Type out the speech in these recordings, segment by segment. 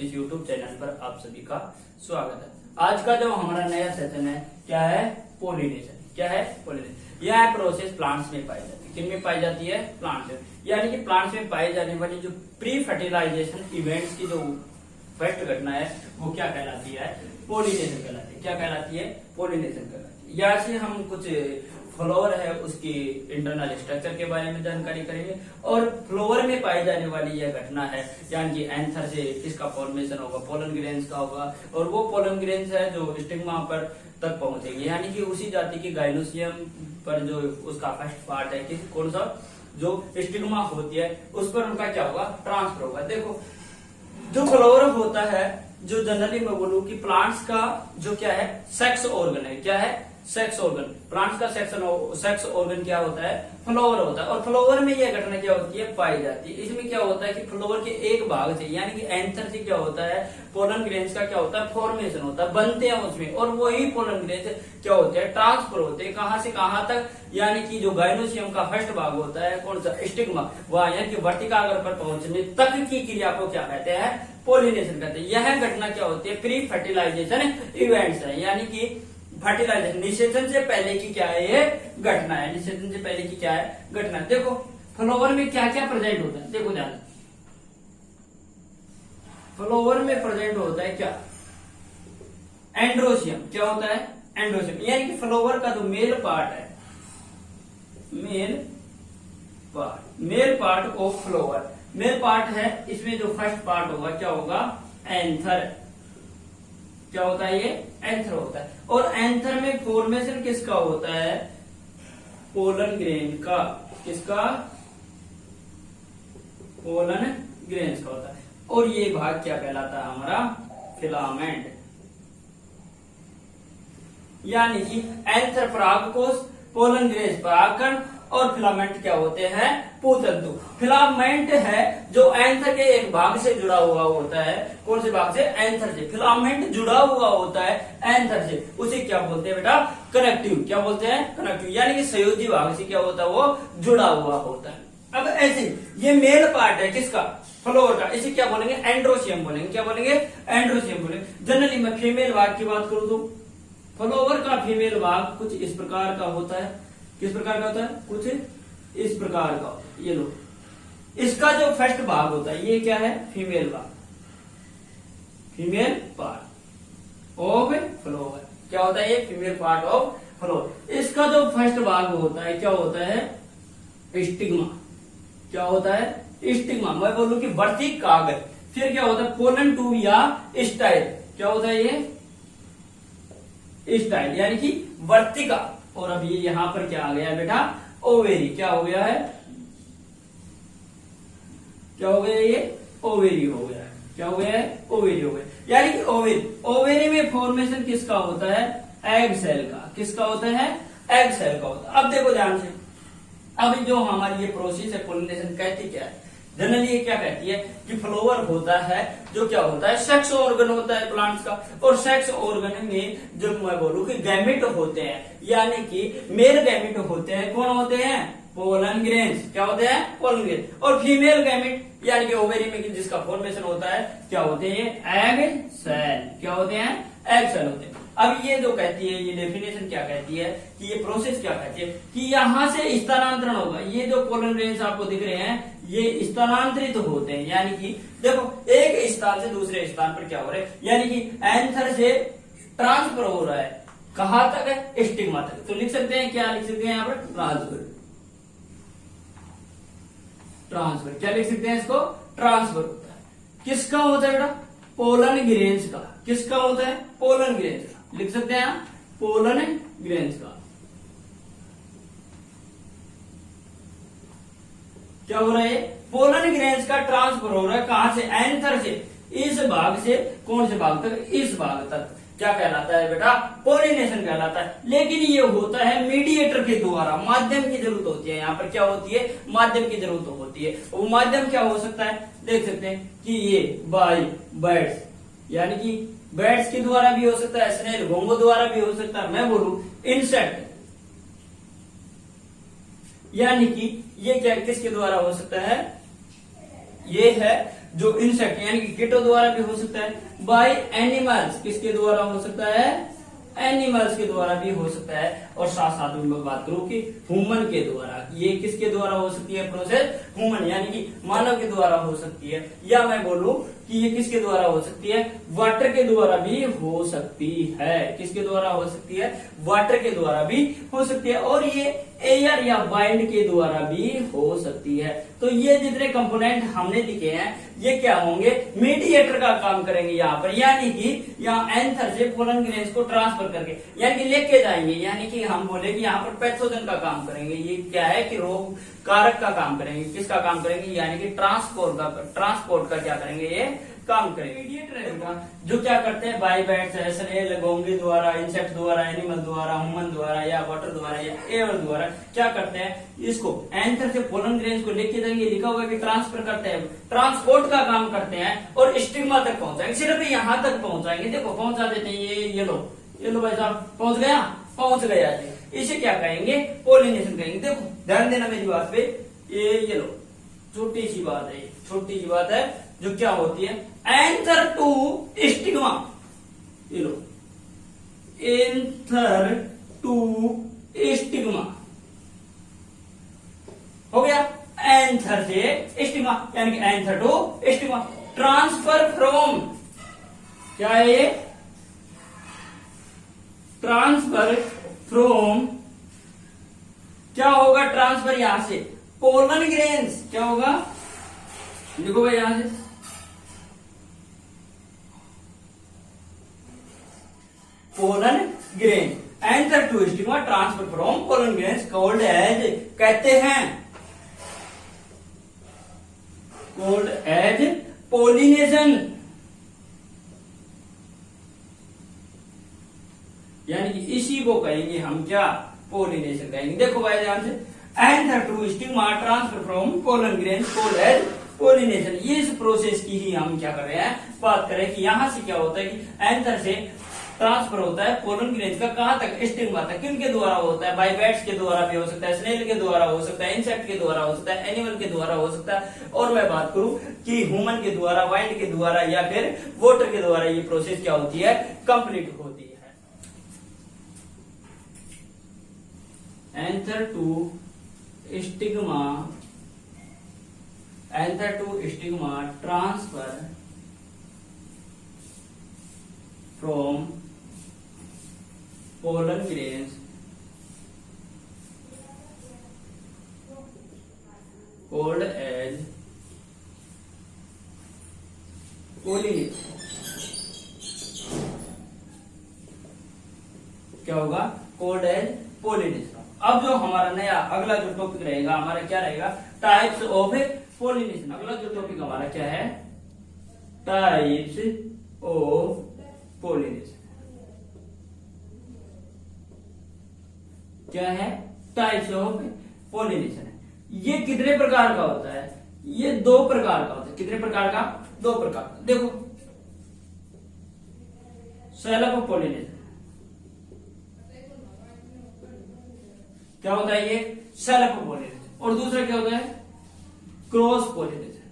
YouTube channel पर आप सभी का स्वागत है। आज का जो हमारा नया सेशन है क्या है? पोलिनेशन। क्या है? पोलिनेशन। यह प्रोसेस प्लांट्स में पाई जाती है। किन में पाई जाती है? प्लांट्स में। यानी कि प्लांट्स में पाई जाने वाली जो प्री फर्टिलाइजेशन इवेंट्स की जो फर्स्ट घटना है वो क्या कहलाती है? पोलिनेशन कहलाती है। क्या कहलाती है? पोलिनेशन कहलाती है। यहाँ से हम कुछ फ्लावर है उसकी इंटरनल स्ट्रक्चर के बारे में जानकारी करेंगे और फ्लावर में पाई जाने वाली यह घटना है यानी कि एंथर से किसका फॉर्मेशन होगा? पोलन ग्रेन्स का होगा और वो पोलन ग्रेन्स है जो स्टिग्मा पर तक पहुंचेंगे यानी कि उसी जाति की गाइनोसियम पर जो उसका फर्स्ट पार्ट है किस कौन सा जो स्टिग्मा होती है उस पर उनका क्या होगा? ट्रांसफर होगा। देखो जो फ्लावर होता है जो जनरली मैं बोलूं कि प्लांट्स का जो क्या है सेक्स ऑर्गन है। क्या है? Sex organ. प्लांट्स का सेक्स ऑर्गन क्या होता है? फ्लावर होता है। और फ्लावर में यह घटना क्या होती है? पाई जाती है। इसमें क्या होता है कि फ्लावर के एक भाग से यानी कि एंथर से क्या होता है पोलन ग्रेन्स का क्या होता है? फॉर्मेशन होता है, बनते हैं उसमें और वही पोलन ग्रेन्स क्या होते हैं? ट्रांसफर होते हैं। कहां से कहां तक? यानी कि जो गाइनोसियम का फर्स्ट भाग होता है कौन सा? स्टिग्मा, वह यानी कि वर्टिकाग्र पर पहुंचने तक की क्रिया को क्या कहते हैं? पोलिनेशन कहते हैं। यह घटना क्या होती है? प्री फर्टिलाइजेशन इवेंट्स है यानी कि फर्टिलाइजेशन निषेचन से पहले की क्या है? ये घटना है। निषेचन से पहले की क्या है? घटना। देखो फ्लावर में क्या क्या प्रेजेंट होता है? देखो ध्यान, फ्लावर में प्रेजेंट होता है क्या? एंड्रोसियम। क्या होता है? एंड्रोसियम यानी कि फ्लावर का जो मेल पार्ट है, male part of flower, male part है इसमें जो फर्स्ट पार्ट होगा क्या होगा? एंथर। क्या होता है? ये एंथर होता है। और एंथर में फॉर्मेशन किसका होता है? पोलन ग्रेन का। किसका? पोलन ग्रेन्स का होता है। और ये भाग क्या कहलाता है? हमारा फिलामेंट। यानी कि एंथर परागकोश, पोलन ग्रेन्स परागकण और फिलामेंट क्या होते हैं? पूतंतु। फिलामेंट है जो एंथर के एक भाग से जुड़ा हुआ होता है। कौन से भाग से? एंथर से। फिलामेंट जुड़ा हुआ होता है एंथर से, उसे क्या बोलते हैं बेटा? कनेक्टिव। क्या बोलते हैं? कनेक्टिव यानी कि संयोजी भाग से क्या होता है? वो जुड़ा हुआ होता है। अब ऐसे ये मेल पार्ट है किसका? फ्लावर का। इसे क्या बोलेंगे? एंड्रोसियम बोलेंगे। क्या बोलेंगे? एंड्रोसियम बोलेंगे। जनरली मैं फीमेल भाग की बात करूं तो फ्लावर का फीमेल भाग कुछ इस प्रकार का होता है। किस प्रकार का होता है? कुछ इस प्रकार का। ये लो, इसका जो फर्स्ट भाग होता है ये क्या है? फीमेल भाग, फीमेल पार्ट ऑफ फ्लावर। क्या होता है? ये फीमेल पार्ट ऑफ फ्लावर। इसका जो फर्स्ट भाग होता है क्या होता है? स्टिग्मा। क्या होता है? स्टिग्मा। मैं बोलूं कि वर्तिकाग्र। फिर क्या होता है? पोलन ट्यूब या स्टाइल। क्या होता है? ये स्टाइल यानी कि वर्तिका। और अब ये यहां पर क्या आ गया बेटा? ओवेरी। क्या हो गया है? क्या हो गया? ये ओवेरी हो गया है। क्या हो गया है? ओवेरी हो गया। यानी कि ओवेरी, ओवेरी में फॉर्मेशन किसका होता है? एग सेल का। किसका होता है? एग सेल का होता है। अब देखो ध्यान से, अब जो हमारी ये प्रोसेस है पोलिनेशन कहती क्या है? जनरली ये क्या कहती है कि फ्लावर होता है जो क्या होता है? सेक्स ऑर्गन होता है प्लांट्स का। और सेक्स ऑर्गन में जो मैं बोलूं कि गैमेट होते हैं यानी कि मेल गैमेट होते हैं। कौन होते हैं? Pollen grains. क्या होते हैं? Pollen grains. और फीमेल गैमेट यानी कि ओवेरी में जिसका फॉर्मेशन होता है क्या होते हैं? Egg cell. क्या होते हैं? एग सेल होते हैं। अब ये जो कहती है, ये डेफिनेशन क्या कहती है कि ये प्रोसेस क्या कहती है कि यहां से स्थानांतरण होगा। ये जो पोलन ग्रेन्स आपको दिख रहे हैं ये स्थानांतरित होते हैं यानी कि देखो एक स्थान से दूसरे स्थान पर क्या हो रहा है यानी कि एंथर से ट्रांसफर हो रहा है। कहां तक है? स्टिग्मा तक। तो लिख सकते हैं, क्या लिख सकते हैं यहाँ पर? ट्रांसफर। ट्रांसफर क्या लिख सकते हैं इसको? ट्रांसफर होता है। किसका होता है बेटा? पोलन ग्रेन्स का। किसका होता है? पोलन ग्रेन्स का। लिख सकते हैं पोलन ग्रेन्स का। क्या हो रहा है, पोलन ग्रेन्स का ट्रांसफर हो रहा है कहां से, एंथर से इस भाग से कौन से भाग तक, इस भाग तक। क्या कहलाता है बेटा, पोलिनेशन कहलाता है। लेकिन ये होता है मीडिएटर के द्वारा, माध्यम की जरूरत होती है। यहाँ पर क्या होती है, माध्यम की जरूरत होती है। वो माध्यम क्या हो सकता है, देख सकते हैं कि ये बाई बर्ड्स, यानी कि बर्ड्स के द्वारा भी हो सकता है, स्नेल घोंघो द्वारा भी हो सकता है, मैं बोलूं इंसेक्ट, यानी कि ये क्या किसके द्वारा हो सकता है, ये है जो इंसेक्ट यानी कि कीटों द्वारा भी हो सकता है, बाय एनिमल्स किसके द्वारा हो सकता है, एनिमल्स के द्वारा भी हो सकता है। और साथ साथ में मैं बात करूं कि ह्यूमन के द्वारा, ये किसके द्वारा हो सकती है प्रोसेस, ह्यूमन यानी कि मानव के द्वारा हो सकती है। या मैं बोलूं कि ये किसके द्वारा हो सकती है, वाटर के द्वारा भी हो सकती है। किसके द्वारा हो सकती है, वाटर के द्वारा भी हो सकती है। और ये एयर या वाइल्ड के द्वारा भी हो सकती है। तो ये जितने कंपोनेंट हमने लिखे हैं ये क्या होंगे, मीडिएटर का काम करेंगे यहाँ पर, यानी कि यहाँ एंथर से पोलन ग्रेन्स को ट्रांसफर करके यानी कि लेके जाएंगे, यानी कि हम बोले कि यहाँ पर पैथोजन का काम करेंगे। ये क्या है कि रोग कारक का काम करेंगे, किसका काम करेंगे, यानी कि ट्रांसपोर्ट का क्या करेंगे, ये काम करेंगे। मीडिएटर रहेगा जो क्या करते हैं, बाई बैट्स, स्नेल, घोंघे द्वारा, इंसेक्ट द्वारा, एनिमल द्वारा, ह्यूमन द्वारा या वाटर द्वारा या एयर द्वारा क्या करते हैं, इसको एंथर से पोलन ग्रेन्स को लेके जाएंगे, लिखा हुआ है कि ट्रांसफर करते हैं, ट्रांसपोर्ट का काम करते हैं और स्टिग्मा तक पहुंचाएंगे, सिर्फ यहाँ तक पहुंचाएंगे। देखो पहुंचा देते हैं, ये लो भाई साहब, पहुंच गया जी। इसे क्या कहेंगे, पोलिनेशन कहेंगे। देखो ध्यान देना मेरी बात पे, ये लो छोटी सी बात है, छोटी सी बात है जो क्या होती है, एंथर टू स्टिग्मा, ये लो एंथर टू स्टिग्मा हो गया, एंथर से स्टिग्मा यानी कि anther to stigma. Transfer from, क्या है ये, ट्रांसफर फ्रॉम, क्या होगा ट्रांसफर, यहां से पोलन ग्रेन्स, क्या होगा, लिखो भाई यहां से pollen grain, anther to stigma, transfer from pollen grains called as, कहते हैं कॉल्ड एज पोलिनेशन, यानी कि इसी को कहेंगे हम क्या, पोलिनेशन कहेंगे। देखो भाई ध्यान से, anther to stigma transfer from pollen grains called as pollination. ये इस प्रोसेस की ही हम क्या कर रहे हैं, बात करें कि यहां से क्या होता है कि एंथर से ट्रांसफर होता है पोलन ग्रेन्स का कहां तक, स्टिग्मा तक। किनके द्वारा होता है, बाय बैट्स के द्वारा भी हो सकता है, स्नेल के द्वारा हो सकता है, इंसेक्ट के द्वारा हो सकता है, एनिमल के द्वारा हो सकता है। और मैं बात करूं कि ह्यूमन के द्वारा, वाइल्ड के द्वारा या फिर वाटर के द्वारा ये प्रोसेस क्या होती है, कंप्लीट होती है। Anther to stigma, anther to stigma transfer from pollen grains called as pollination. क्या होगा, कॉल्ड एज पोलिनेशन। अब जो हमारा नया अगला जो टॉपिक रहेगा हमारा क्या रहेगा, टाइप्स ऑफ पोलिनेशन। अगला जो टॉपिक हमारा क्या है, टाइप्स ऑफ पोलिनेशन। क्या है, टाइप्स ऑफ पोलिनेशन। ये कितने प्रकार का होता है, ये दो प्रकार का होता है। कितने प्रकार का, दो प्रकार का। देखो सेल्फ पोलिनेशन, क्या होता है ये, सेल्फ पोलिनेशन। और दूसरा क्या होता है, क्रॉस पोलिनेशन।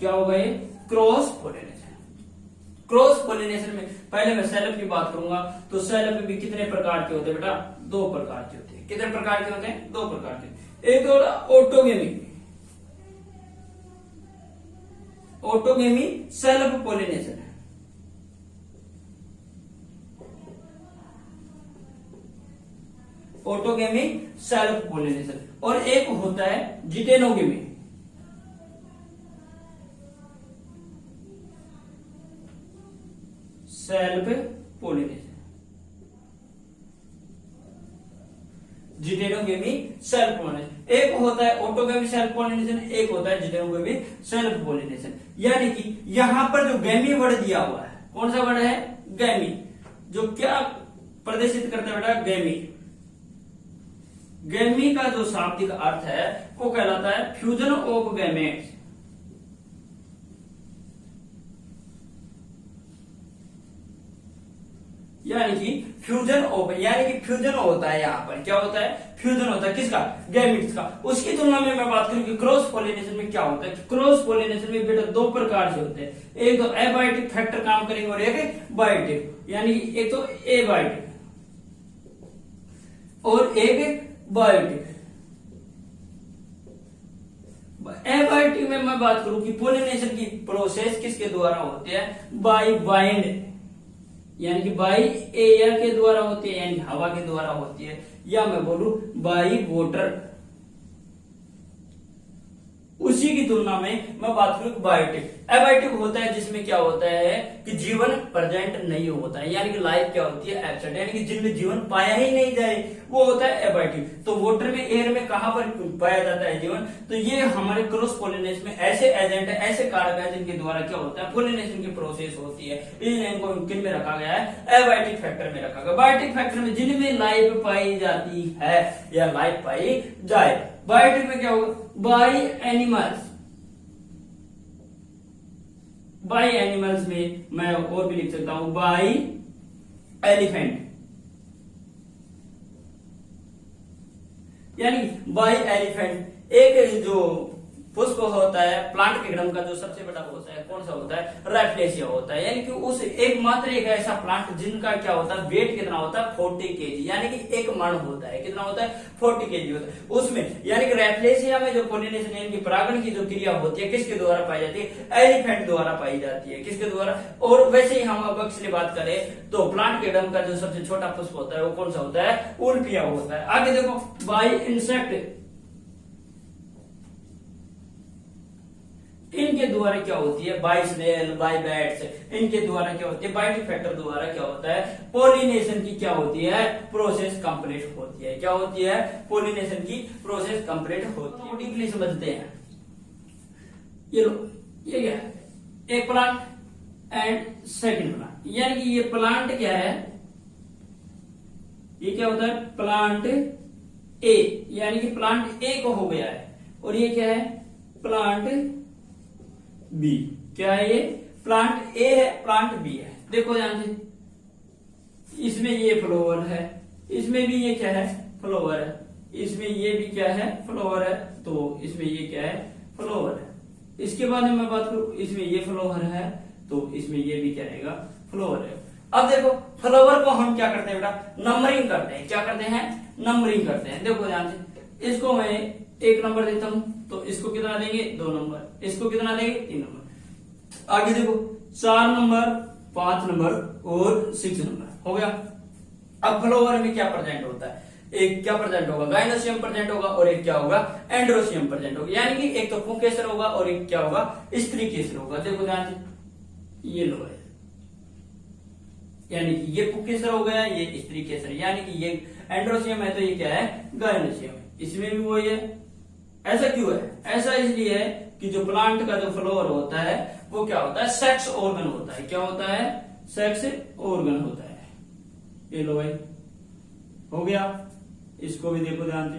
क्या होगा ये, क्रॉस पोलिनेशन। क्रॉस पोलिनेशन में पहले मैं सेल्फ की बात करूंगा तो सेल्फ में भी कितने प्रकार के होते हैं बेटा, दो प्रकार के होते हैं। कितने प्रकार के होते हैं, दो प्रकार के। एक और ऑटोगेमी, ऑटोगेमी सेल्फ पोलिनेशन है। Autogamy self pollination. और एक होता है geitonogamy, self pollination. Geitonogamy self pollination. एक होता है ऑटोगेमी सेल्फ पोलिनेशन, एक होता है जिटेनोगेमी सेल्फ पोलिनेशन। यानी कि यहां पर जो गैमी वर्ड दिया हुआ है, कौन सा वर्ड है? गैमी, जो क्या प्रदर्शित करता है बेटा? गैमी। गैमी का जो शाब्दिक अर्थ है वो कहलाता है फ्यूजन ऑफ गैमेट्स। यानी कि फ्यूजन ऑफ, यानी कि फ्यूजन होता है, यहां पर क्या होता है? फ्यूजन होता है किसका? गैमेट्स का। उसकी तुलना में मैं बात करूं कि क्रॉस पोलिनेशन में क्या होता है? क्रॉस पोलिनेशन में बेटा दो प्रकार से होते हैं, एक तो एबायोटिक फैक्टर काम करेंगे और एक बायोटिक। यानी कि एक तो एबायोटिक और एक बायोटिक। एबायोटिक में मैं बात करूं कि पोलिनेशन की प्रोसेस किसके द्वारा होती है? बाय वाइंड, यानी कि बाई एयर के द्वारा होती है, यानी हवा के द्वारा होती है, या मैं बोलूं बाई वाटर। उसी की तुलना में मैं बात करूं बायोटिक। एबायोटिक होता है जिसमें क्या होता है कि जीवन प्रेजेंट नहीं होता है, यानी कि लाइफ क्या होती है? एब्सेंट, यानी कि जिनमें जीवन पाया ही नहीं जाए वो होता है एबायोटिक। तो वाटर में, एयर में कहां पर पाया जाता है जीवन? तो ये हमारे क्रॉस पोलिनेशन में ऐसे एजेंट है, ऐसे कारक है जिनके द्वारा क्या होता है? पोलिनेशन की प्रोसेस होती है। इनको किन में रखा गया है? एबायोटिक फैक्टर में रखा गया। बायोटिक फैक्टर में जिनमें लाइफ पाई जाती है या लाइफ पाई जाए। बायोटिक में क्या होगा? By animals. बाय एनिमल्स में मैं और भी लिख सकता हूं बाय एलिफेंट, यानी बाय एलिफेंट। एक जो पुष्प होता है, प्लांट किंगडम का जो सबसे बड़ा होता है, कौन सा होता है? रैफ्लेशिया होता है। यानी कि उस एकमात्र एक ऐसा प्लांट जिनका क्या होता है? वेट कितना होता है? 40 केजी, यानी कि एक मण होता है। कितना होता है? 40 केजी होता है उसमें। यानी कि रैफ्लेशिया में जो पोलिनेशन, यानी कि परागण की जो क्रिया होती है, किसके द्वारा पाई जाती है? एलिफेंट द्वारा पाई जाती है। किसके द्वारा? और वैसे ही हम अब एक्चुअली बात करें तो प्लांट किंगडम का जो सबसे छोटा पुष्प होता है वो कौन सा होता है? उल्फिया होता है। आगे देखो, बाय इंसेक्ट। इनके द्वारा क्या होती है? बाय स्नेल, बाय बैट्स, इनके द्वारा क्या होती है? बायोटिक फैक्टर द्वारा क्या होता है? पोलिनेशन की क्या होती है? प्रोसेस कंप्लीट होती है। क्या होती है? पोलिनेशन की प्रोसेस कंप्लीट होती है। डीपली समझते हैं। ये लो, ये क्या है? एक प्लांट एंड सेकंड प्लांट। यानी कि ये प्लांट क्या है? ये क्या होता है? प्लांट ए, यानी कि प्लांट ए को हो गया है। और ये क्या है? Plant B. क्या है ये? प्लांट ए है, प्लांट बी है। देखो ध्यान से, इसमें ये फ्लावर है, इसमें भी ये क्या है? फ्लावर है, इसमें ये भी क्या है? फ्लावर है, तो इसमें ये क्या है? फ्लावर है। इसके बाद मैं बात करूं, इसमें ये फ्लावर है तो इसमें ये भी क्या रहेगा? फ्लावर है। अब देखो, फ्लावर को हम क्या करते हैं बेटा? नंबरिंग करते हैं। क्या करते हैं? नंबरिंग करते हैं। देखो ध्यान से, इसको मैं 1 नंबर देता हूं तो इसको कितना देंगे? 2 नंबर। इसको कितना देंगे? 3 नंबर। आगे देखो, 4 नंबर, 5 नंबर और 6 नंबर हो गया। अब फ्लावर में क्या प्रेजेंट होता है? एक क्या प्रेजेंट होगा? गाइनोसियम प्रेजेंट होगा और एक क्या होगा? एंड्रोसियम प्रेजेंट होगा। यानी कि एक तो पुंकेसर होगा और एक क्या होगा? स्त्री केसर होगा। देखो ध्यान से, ये लो है, यानी कि ये पुंकेसर हो गया, ये स्त्री केसर, यानी कि ये एंड्रोसियम है तो ये क्या है? गाइनोसियम। इसमें भी वही है। ऐसा क्यों है? ऐसा इसलिए है कि जो प्लांट का जो फ्लावर होता है वो क्या होता है? सेक्स ऑर्गन होता है। क्या होता है? सेक्स ऑर्गन होता है। ये लो भाई, हो गया। इसको भी देखो ध्यान से,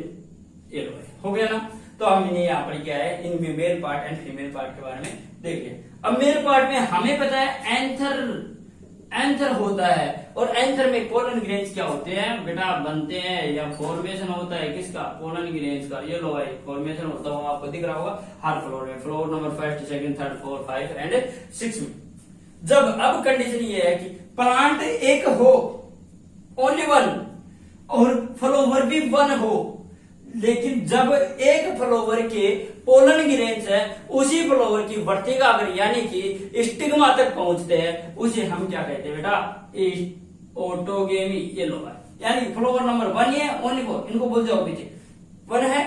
ये लो भाई, हो गया ना। तो हमने यहाँ पर क्या है? इनमें male part and female part के बारे में देख लिया। अब मेल पार्ट में हमें पता है एंथर होता है, और एंथर में पोलन ग्रेन्स क्या होते हैं बेटा? बनते हैं या फॉर्मेशन होता है किसका? पोलन ग्रेन्स का। ये लो भाई, फॉर्मेशन होता हुआ आपको दिख रहा होगा हर फ्लोर में। फ्लोर नंबर 1, 2, 3, 4, 5 एंड 6 में। जब अब कंडीशन ये है कि प्लांट एक हो, ओनली वन, और फ्लावर भी 1 हो, लेकिन जब एक फ्लावर के पोलन ग्रेन्स है उसी फ्लावर की वर्तिका अगर यानी कि स्टिग्मा तक पहुंचते हैं, उसे हम क्या कहते हैं बेटा? ऑटोगेमी। ये लो भाई, यानी फ्लावर नंबर 1 है, ओनली 4, इनको बोल जाओ पीछे 1 है,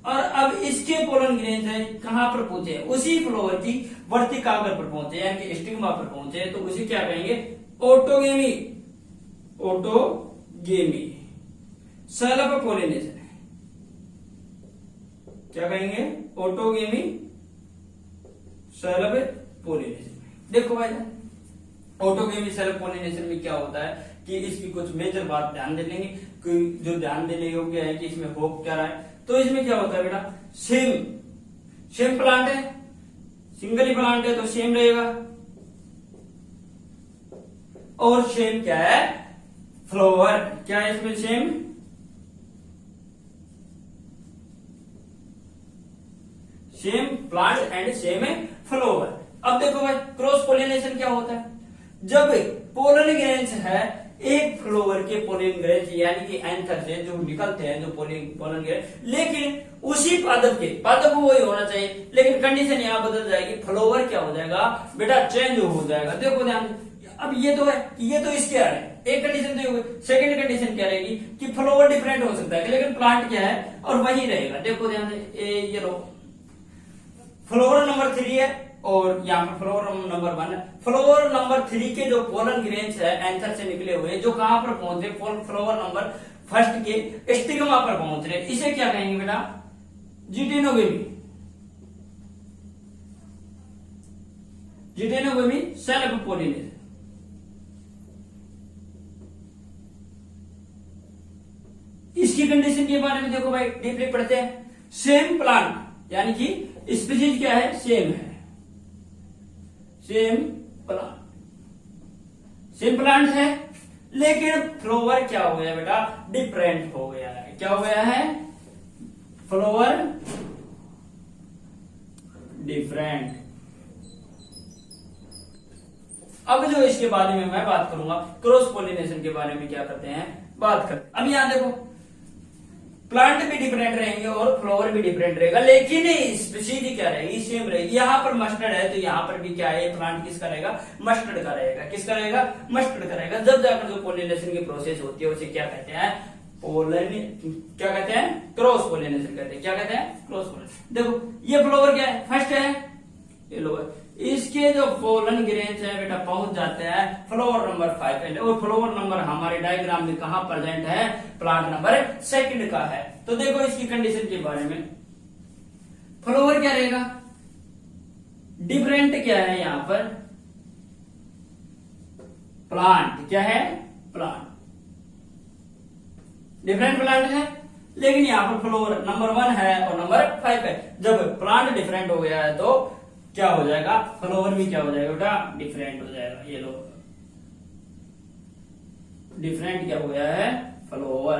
और अब इसके पोलन ग्रेन्स है कहां पर पहुंचे? उसी फ्लावर की वर्तिका पर पहुंचे, यानी कि स्टिग्मा पर पहुंचे, तो उसे क्या कहेंगे? ऑटोगेमी। ऑटोगेमी। सेल्फ पोलिनेशन है। क्या कहेंगे? Autogamy self pollination. देखो भाई, ऑटोगेमी सेल्फ पोलिनेशन में क्या होता है कि इसकी कुछ मेजर बात ध्यान दे लेंगे, जो ध्यान देने योग्य है कि इसमें हो क्या रहा है। तो इसमें क्या होता है बेटा, सेम प्लांट है, सिंगल प्लांट है तो सेम रहेगा, और सेम क्या है? फ्लावर। क्या है इसमें? Same plant and same flower. अब देखो भाई, क्रॉस पोलिनेशन क्या होता है? जब पोलन ग्रेन्स है, एक फ्लावर के पोलन ग्रेन्स यानी कि एंथर से जो निकलते हैं, जो पोलन ग्रेन, लेकिन उसी पादप वही होना चाहिए, लेकिन कंडीशन यहाँ बदल जाएगी, फ्लावर क्या हो जाएगा बेटा? चेंज हो जाएगा। देखो ध्यान, अब ये तो है कि ये तो इसके आ रहे हैं, एक कंडीशन तो ये। सेकंड कंडीशन क्या रहेगी कि फ्लावर डिफरेंट हो सकता है, लेकिन प्लांट क्या है और वही रहेगा। देखो ध्यान से, ये लो, फ्लावर नंबर 3 है और यहाँ पर फ्लावर नंबर 1 है। फ्लावर नंबर 3 के जो पोलन ग्रेन्स है एंथर से निकले हुए, जो कहां पर पहुंच रहे? फ्लावर नंबर 1 के स्टिग्मा पर पहुंच रहे, इसे क्या कहेंगे बेटा? Geitonogamy self pollination. इसकी कंडीशन के बारे में देखो भाई, डीपली पढ़ते हैं। सेम प्लांट यानी कि स्पीशीज क्या है? सेम है, सेम प्लांट है, लेकिन फ्लावर क्या हो गया बेटा? डिफरेंट हो गया है। क्या हो गया है? Flower different. अब जो इसके बारे में मैं बात करूंगा, क्रॉस पोलिनेशन के बारे में क्या करते हैं बात करते हैं। अब यहां देखो, प्लांट भी डिफरेंट रहेंगे और फ्लावर भी डिफरेंट रहेगा, लेकिन स्पीशीज क्या रहेगी? सेम रहेगी। यहाँ पर मस्टर्ड है तो यहाँ पर भी क्या है? प्लांट किसका रहेगा? मस्टर्ड का रहेगा। किसका रहेगा? मस्टर्ड का रहेगा। जब जाकर जो पोलिनेशन की प्रोसेस होती है उसे क्या कहते हैं? क्या कहते हैं? क्रॉस पोलिनेशन कहते हैं। क्या कहते हैं? Cross pollination. देखो, ये फ्लावर क्या है? फर्स्ट है, ये लोअर। इसके जो पोलन ग्रेन्स है बेटा पहुंच जाते हैं फ्लावर नंबर 5 पे, और फ्लावर नंबर हमारे डायग्राम में कहां प्रेजेंट है? प्लांट नंबर 2 का है। तो देखो इसकी कंडीशन के बारे में, फ्लावर क्या रहेगा? डिफरेंट क्या है यहां पर? प्लांट क्या है? प्लांट डिफरेंट प्लांट है, लेकिन यहां पर फ्लावर नंबर 1 है और नंबर 5 है। जब प्लांट डिफरेंट हो गया है तो क्या हो जाएगा? फ्लावर भी क्या हो जाएगा बेटा? डिफरेंट हो जाएगा। ये लो, डिफरेंट क्या हो गया है? फ्लावर।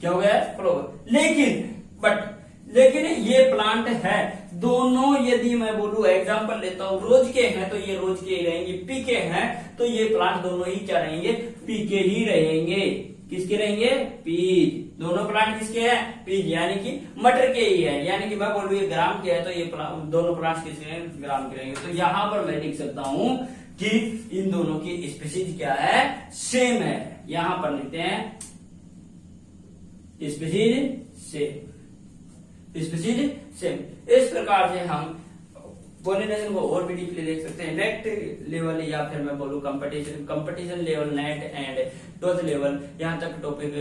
क्या हो गया है? फ्लावर। लेकिन ये प्लांट है दोनों। यदि मैं बोलूं, एग्जांपल लेता हूं, रोज के हैं तो ये रोज के ही रहेंगे, पीके हैं तो ये प्लांट दोनों ही क्या रहेंगे? पीके ही रहेंगे। किसके रहेंगे? पीज। दोनों प्लांट किसके हैं? पीज, यानी कि मटर के ही है। यानी कि मैं बोलूं ये ग्राम के है तो ये दोनों प्लांट किसके हैं? ग्राम के रहेंगे। तो यहां पर मैं लिख सकता हूं कि इन दोनों की स्पीशीज क्या है? सेम है। यहां पर लिखते हैं स्पीशीज सेम। इस प्रकार से हम पोलिनेशन को और भी डीपली देख सकते हैं। नेट लेवल या फिर मैं बोलूं competition level, net and 12th level, यहां तक टॉपिक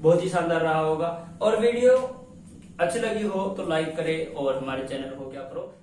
बहुत ही शानदार रहा होगा। और वीडियो अच्छी लगी हो तो लाइक करें और हमारे चैनल को क्या करो